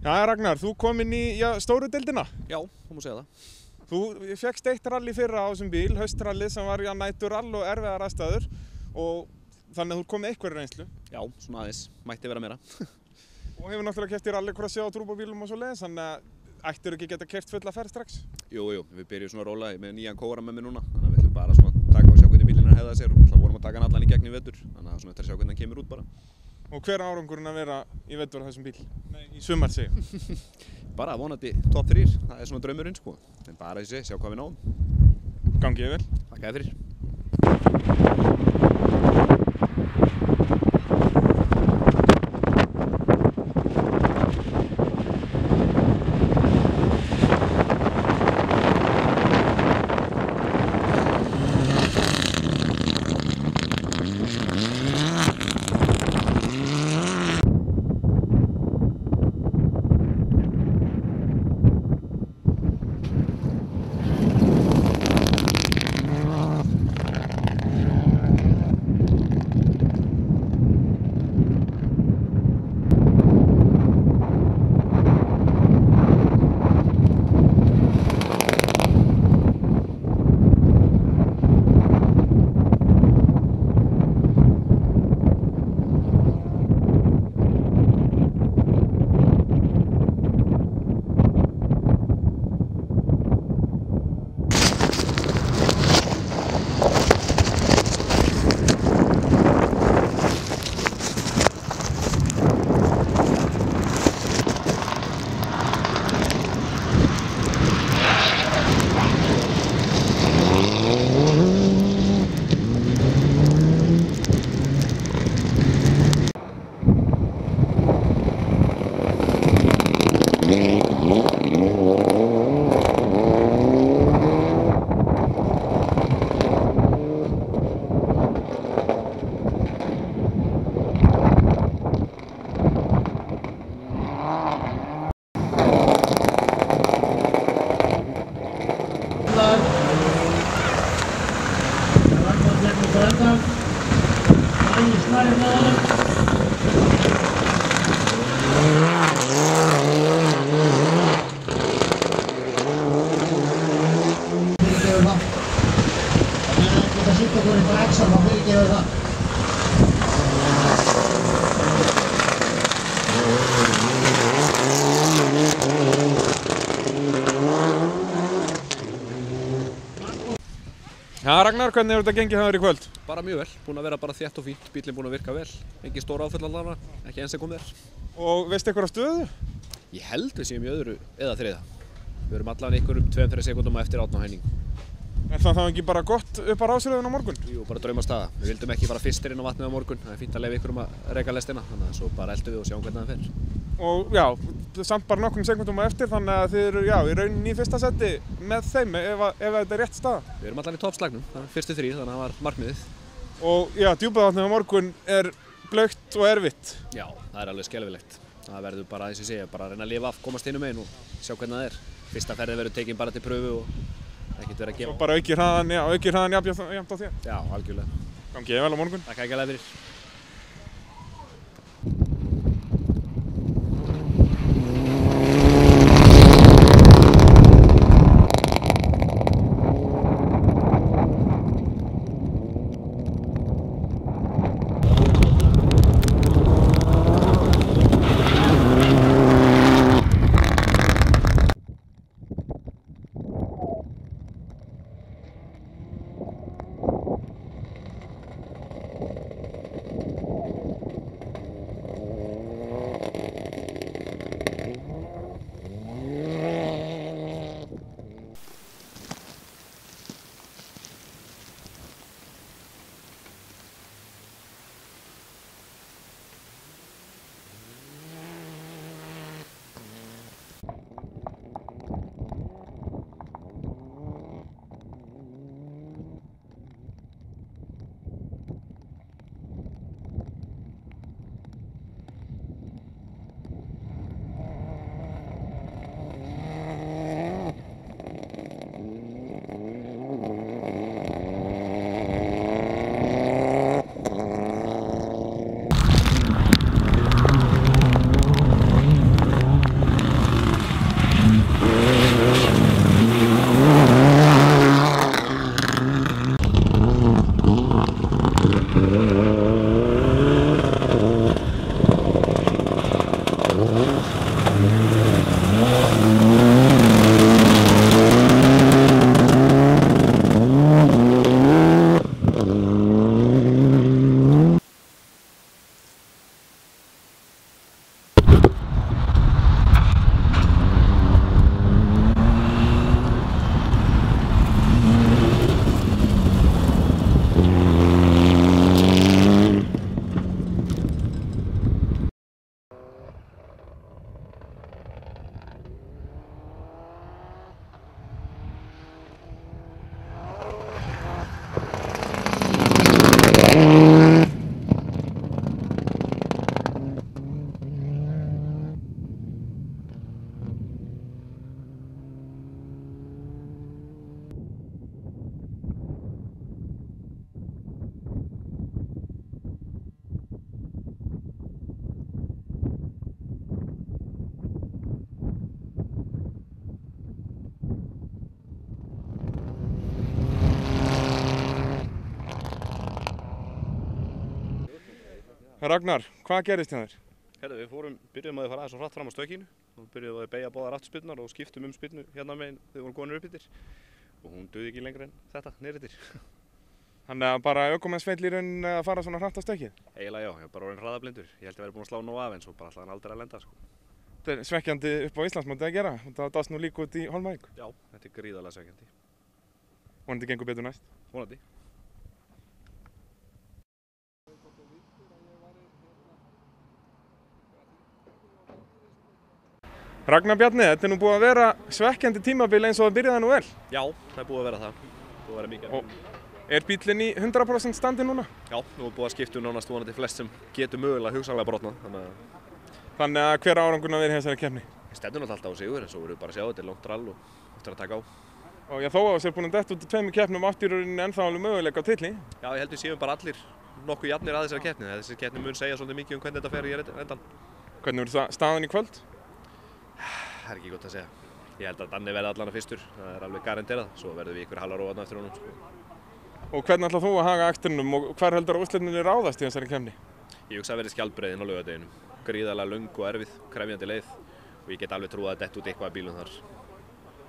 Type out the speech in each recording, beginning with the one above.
Já, Ragnar, þú kom inn í stóru deildina. Já, þú má segja það. Þú fékkst eitt rally fyrra á þessum bíl, haustrallið sem var næturrall og erfiðar aðstæður og þannig að þú kom með einhverju reynslu. Já, svona aðeins, mætti vera meira. Og hefur náttúrulega keppt í rallycrossi á turbóbílum og svo leiðis, þannig að ættirðu ekki geta keppt fulla ferð strax? Jú, við byrjum svona róla með nýjan kóara með mér núna, þannig að við ætlum bara svona taka og sjá hvernig bílinn hefða sér og ætlum vorum að taka hann allan í gegn í vetur, þannig að svona eftir að sjá hvernig hann kemur út bara. Og hver er árangurinn að vera í vetur á þessum bíl? Nei, í sumar segi. Bara vonandi top 3, það er svona draumurinn sko, en bara þessi, sjá hvað við náum. Gangi vel. Takk fyrir. Já, Ragnar, hvernig hefur þetta gengið hjá þér í kvöld? Bara mjög vel, búinn að vera bara þétt og fínt, bílinn búinn að virka vel, engin stór áföll allavega, ekki eins sem kom þér. Og veistu eitthvað á stöðu? Ég held við séum í öðru eða þriða. Við erum allavega einhverjum 2-3 sekúndum eftir Árna og Henning. Er það þá ekki bara gott upp á rásröðun á morgun? Jú, bara draumastaða. Við vildum ekki fara fyrstir inn á vatnið á morgun, það er fínt að leyfa ykkur að reka lestina, þannig að svo bara eltum við og sjáum hvernig það fer. Og já, samt bara nokkrum sekúndum á eftir, þannig að þið eru í rauninni í fyrsta seti með þeim ef þetta er rétt staða. Við erum allan í toppslagnum, það er fyrstu 3, þannig að það var markmiðið. Og já, Djúpavatnið á morgun er blautt og erfitt. Já, það er alveg skelfilegt. Það verður bara, eins og ég segja, bara að reyna að lifa af, komast hinum megin og sjá hvernig það er. Fyrsta ferðin verður tekin bara til pröfu og ekkert verið að gefa. Svo bara aukið hraðan jafnt á þér. Já, algjörlega. Gangi vel á morgun. Takk ægilega fyrir. Ragnar, hvað gerist hjá þér? Herðu, við byrjuðum að fara aðeins og hratt fram á stökkinu og byrjuðum að beygja báðar afturspyrnurnar og skiptum spyrnu hérna megin þegar við vorum konur upp yfir og hún dugði ekki lengra en þetta niður yfir. Þannig að bara ökumennsfeill í rauninni að fara svona hratt á stökkið? Eiginlega já, ég var bara orðinn hraðablindur. Ég held ég væri búinn að slá nóg af en svo bara ætlaði hann aldrei að lenda sko. Þetta er svekkjandi upp á Íslandsmótið að gera. Það dást nú líka út í Hólmavík. Já, þetta er gríðarlega svekkjandi. Vonandi gengur betur næst. Vonandi. Ragnar Bjarni, þetta er nú búið að vera svekkjandi tímabil eins og það byrjaði nú vel. Já, það er búið að vera það. Búið að vera mikið. Og er bíllinn í 100% standi núna? Já, nú er búið að skipta nánast vonandi flest sem getur mögulega hugsanlega brotnað. Þannig að hver árangurinn að vera í þessari keppni? Við stefnum alltaf á sigur en svo verðum við bara að sjá þetta er langt rall og eftir að taka á. Og já, þó að þess er búin að detta út í 2 keppnum átt í rauninni ennþá alveg möguleika á titli. Já, ég held við séum bara allir nokkuð jafnir að þessari keppni. Þessi keppni mun segja svolítið mikið hvernig þetta fer í endan. Hvernig verður staðan í kvöld? Það er ekki gott að segja. Ég held að Danni verði allan að fyrstur. Það er alveg garanterað. Svo verðum við ykkur halar ofan eftir honum sko. Og hvernig ætlar þú að haga akstrinum og hver heldur að úrslitin ráðast í þessari keppni? Ég hugsa að verði skjaldbreiðin á laugardeginum. Gríðarlega löng og erfið, krefjandi leið og ég get alveg trúið að detta út eitthvað af bílum þar.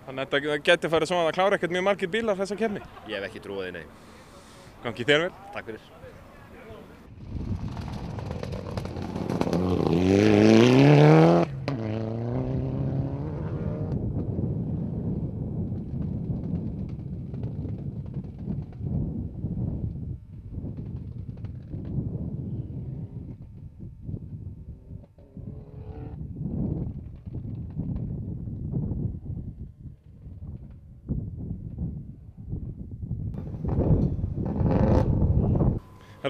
Þannig að þetta geti farið svona að það klára ekkert mjög margir bílar þessa keppni? Ég hef ekki trúið því, nei. Gangi þér vel. Takk fyrir.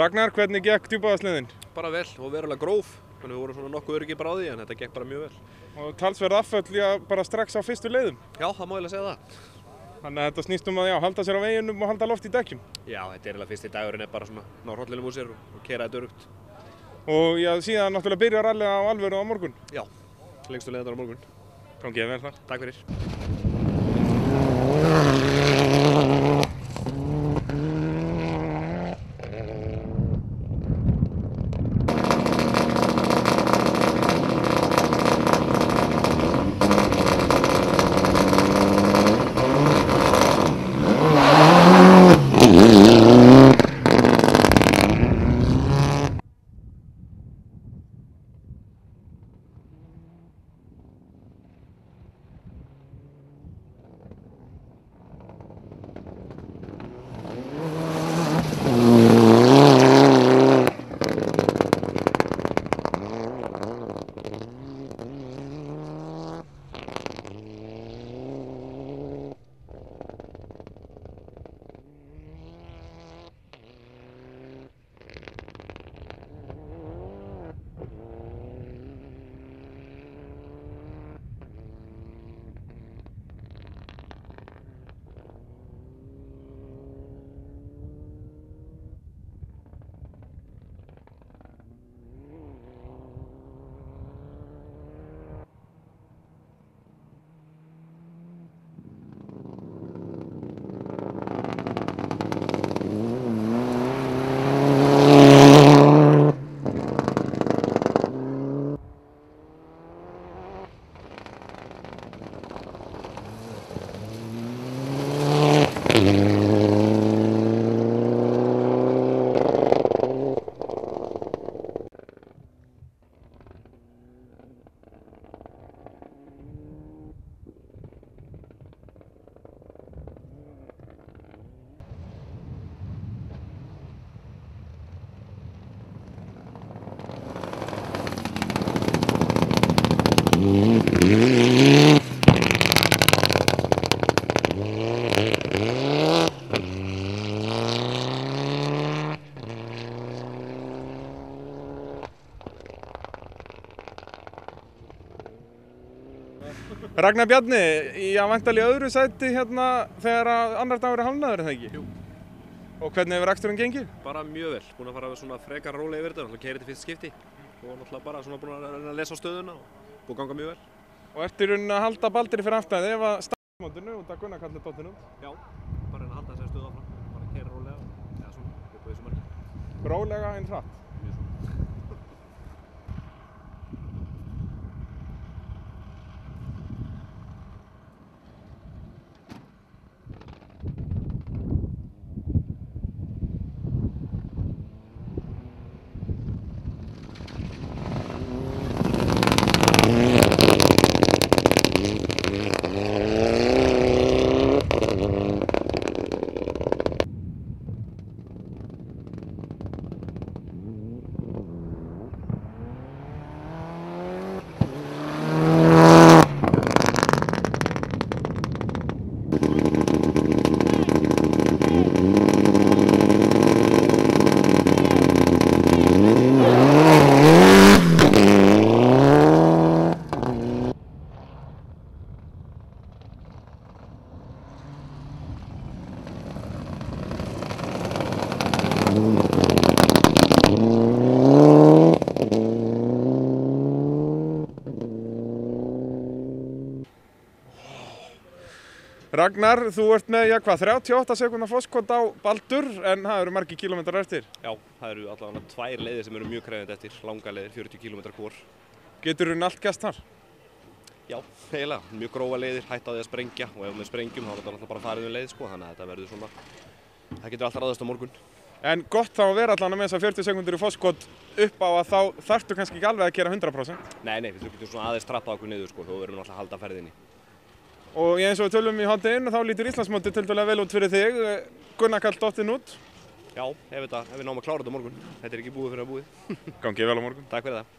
Ragnar, hvernig gekk djúpavaðsleiðin? Bara vel og verulega gróf. Þannig við vorum svona nokkuð öruggir bara á því en þetta gekk bara mjög vel. Og talsverð afföll bara strax á fyrstu leiðum. Já, það má eiginlega segja það. Þannig að þetta snýst um að halda sér á veginum og halda loft í dekkjum. Já, þetta er eiginlega fyrsti dagurinn bara svona ná hrollinum úr sér og keyra þetta öruggt. Og já, síðan náttúrulega byrja rallið á alvöru á morgun. Já, lengstu leiðindar á morgun. Gangi þér vel þar. Takk fyrir. Ragnar Bjarni, ég væntanlega í öðru sæti hérna þegar að annar dagur er hálfnaður, er það ekki? Jú. Og hvernig hefur reksturinn gengið? Bara mjög vel, búinn að fara svona frekar rólega yfir þetta, náttúrulega keyrið til fyrsta skipti og náttúrulega bara svona búinn að reyna að lesa á stöðuna og búinn að ganga mjög vel. Og ertu í rauninni að halda Baldri fyrir aftæði ef að staðmótinu út að Gunnar kallir dottinu út? Já, bara reyna að halda þessari stöðu áfram, bara keyra rólega, eða svona, upp á þessu marki. Rólega en hratt. Mjög svo. Ragnar, þú ert með, 38 sekúndna forskot á Baldur, en það eru margir kílómetrar eftir. Já, það eru allavega 2 leiðir sem eru mjög krefjandi eftir, langa leiðir, 40 km hvor. Getur hún allt gæst þar? Já, eiginlega, mjög grófa leiðir, hætt á því að sprengja og ef við sprengjum þá er þetta náttúrulega bara farið um leið sko, þannig að þetta verður svona, það getur alltaf ráðast á morgun. En gott þá að vera allan með þessar 40 sekúndur í forskot upp á að þá þarftu kannski ekki alveg að gera 100%. Nei, við getum svona aðeins trappað okkur niður sko, þó verðum við alltaf að halda ferðinni. Og eins og við tölum í hádeginu, þá lítur Íslandsmótið tiltölulega vel út fyrir þig. Gunnar Karl dottinn út. Já, ef við náum að klára þetta á morgun. Þetta er ekki búið fyrir að búið. Gangið vel á morgun. Takk fyrir það.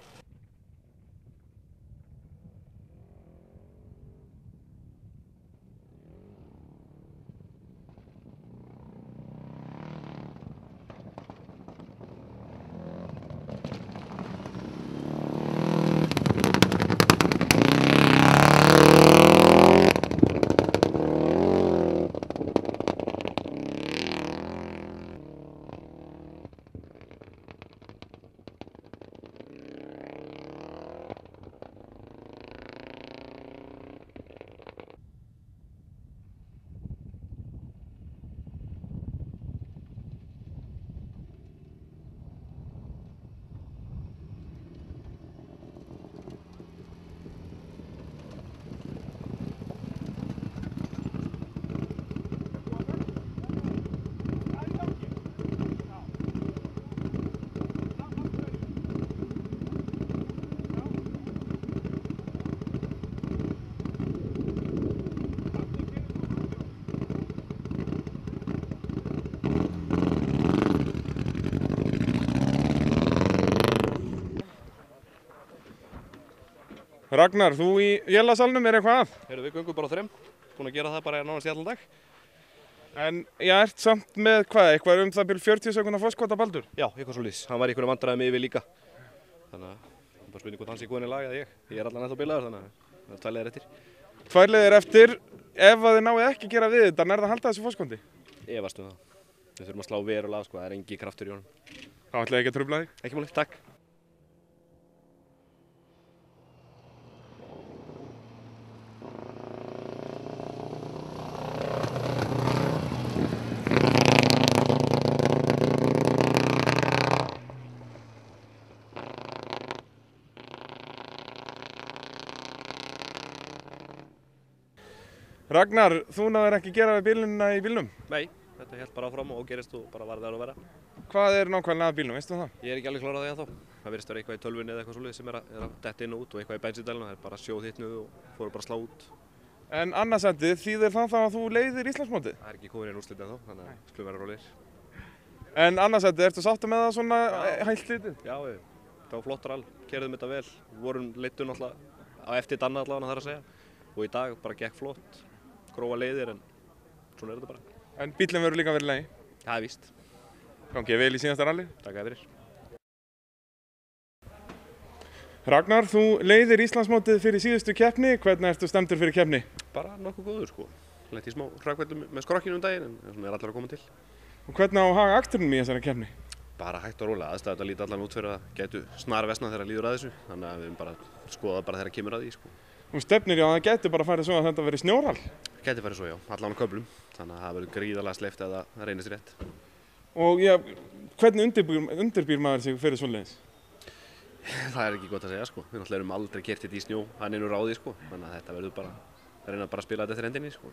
Ragnar, þú í vélasalnum er eitthvað að? Við göngum bara á 3, búin að gera það bara nánast í allan dag. En ert samt með eitthvað það byrjum 40 sekúndna forskot á Baldur? Já, eitthvað svolítið. Hann var í einhverju vandræðum yfir líka. Þannig að það er bara spurning hvort hann sé góðinn í lag eða ég. Ég er allan ennþá bilaður þannig að það er 2 leiðir eftir. 2 leiðir eftir. Ef að þið náið ekki að gera við þetta, nærðu að halda þessu forskoti? Efast það. Við þurfum að slá verulega sko, það er engi kraftur í honum. Þá ætla ég ekki að trufla þig? Ekki máli, takk. Ragnar, þú náður ekki að gera við bíluna í bílnum? Nei, þetta held bara áfram og gerist og bara var það að vera. Hvað er nákvæmlega að bílnum, veistu það? Ég er ekki alveg klárað því ennþá. Það virðist vera eitthvað í tölvunni eða eitthvað svolítið sem er að detta inn og út og eitthvað í bensíndælinu. Það er bara sjóðhitnuð og fóru bara að slá út. En annarsætið, þýðir það þá að þú leiðir Íslandsmótið? Það er ekki komin inn úrslit ennþá, þannig að skulum vera rólegir. En annarsætið, ertu sáttur með það svona hægt lítið? Já, það var flott rall, keyrðum þetta vel, vorum leiddu náttúrulega á eftir Danna allavega þar að segja. Og í dag bara gekk flott, grófa leiðir en svona er þetta bara. En bílinn verður líka verið í lagi? Það er víst. Gangið vel í síðasta rally? Takk fyrir. Ragnar, þú leiðir Íslandsmótið fyrir síðustu keppni. Hvernig ertu stemmdur fyrir keppni? Bara nokkuð góður sko. Lenti í smá hrakveldum með skrokkinu daginn en svona allir að koma til. Og hvernig á að haga akstrinum í þessari keppni? Bara hægt og rólega, aðstæður líta allan út fyrir að gætu snar vesna þegar líður að þessu. Þannig að við erum bara skoðað bara þegar kemur að því sko. Þú stefnir að það gæti bara farið svo að þetta veri snjórhal? Gæti farið svo já, allan á köflum. Þannig að það verður gríðarlega sleipt ef það reynist rétt. Og já, hvernig undirbýr maður sig fyrir svoleiðis? Það ekki gott að segja sko. Við náttúrulega erum aldrei kert þetta í snjó, hann einu ráði sko. Þannig að þetta verður bara, reyna bara að spila þetta eftir hendinni sko.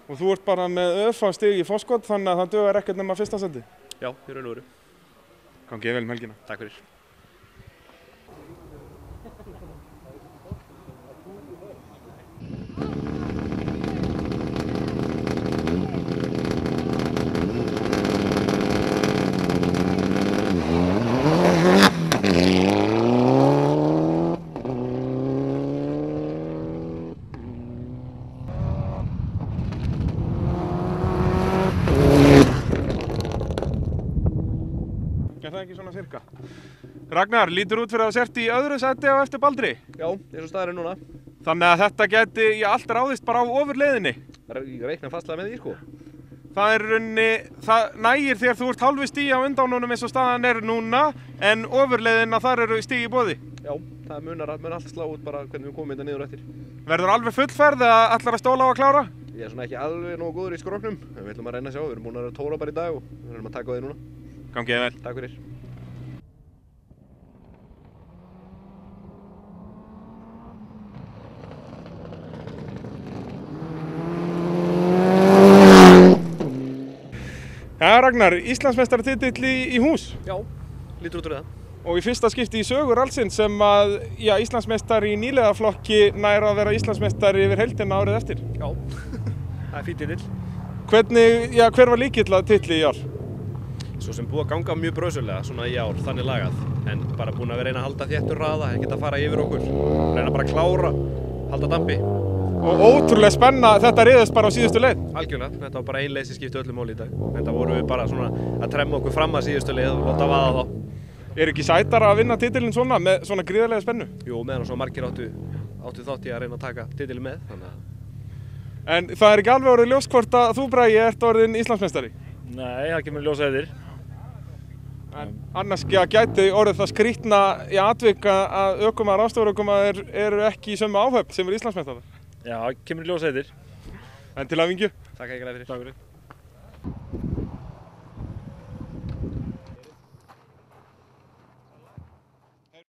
Og þú ert bara með örfá stig í forskot, þannig að það dugar ekkert nema fyrsta seti? Já, í raun og veru. Gangi vel um helgina. Takk fyrir. Er það ekki svona cirka? Ragnar, lítur út fyrir að sért í öðru seti á eftir Baldri? Já, eins og staðurinn núna. Þannig að þetta geti í allt ráðist bara á ofurleiðinni? Ég reikna fastlega með því sko. Það er runni, það nægir þegar þú ert hálfu stíg á undanunum eins og staðan er núna, en ofurleiðina þar eru stíg í boði? Já, það mun allt slá út bara hvernig við komum þetta niður eftir. Verður alveg fullferð eða ætlar að stóla á að klára? Ég er svona ekki alveg nógu góður í skroknum, en við ætlum að reyna að sjá, við erum búin að tóra bara í dag og við erum að taka á því núna. Gangi vel. Takk fyrir. Já, Ragnar, Íslandsmeistaratitill í hús. Já, lítur út úr það. Og í fyrsta skipti í sögur allsins sem að Íslandsmeistari í nýliðaflokki nær að vera Íslandsmeistari yfir heildina árið eftir. Já, það er fín titill. Hver var lykill að titli í ár? Svo sem búið að ganga mjög brösulega svona í ár, þannig lagað. En bara búin að reyna að halda þéttur raða, ekkert að fara yfir okkur. Reyna bara að klára, halda dampi. Og ótrúlega spenna, þetta riðast bara á síðustu leið. Algjörlega, þetta var bara ein leið sem skipti öllu máli í dag. Þetta vorum við bara svona að tremma okkur fram að síðustu leið og láta vaða þá. Er ekki sætara að vinna titilinn svona, með svona gríðarlega spennu? Jú, meðan svo margir áttu þátt í að reyna að taka titilinn með, þannig að... En það er ekki alveg orðið ljóst hvort að þú, Bragi, ert orðinn Íslandsmeistari? Nei, það kemur ljós eftir. En annars gæti orðið það skrýtna í atvik að ökumaður og aðstoðarökumaður eru ekki í sömu áhöfn sem eru Íslandsmeistarar? Já, það kemur ljós eftir. En til hamingju. Takk fyrir.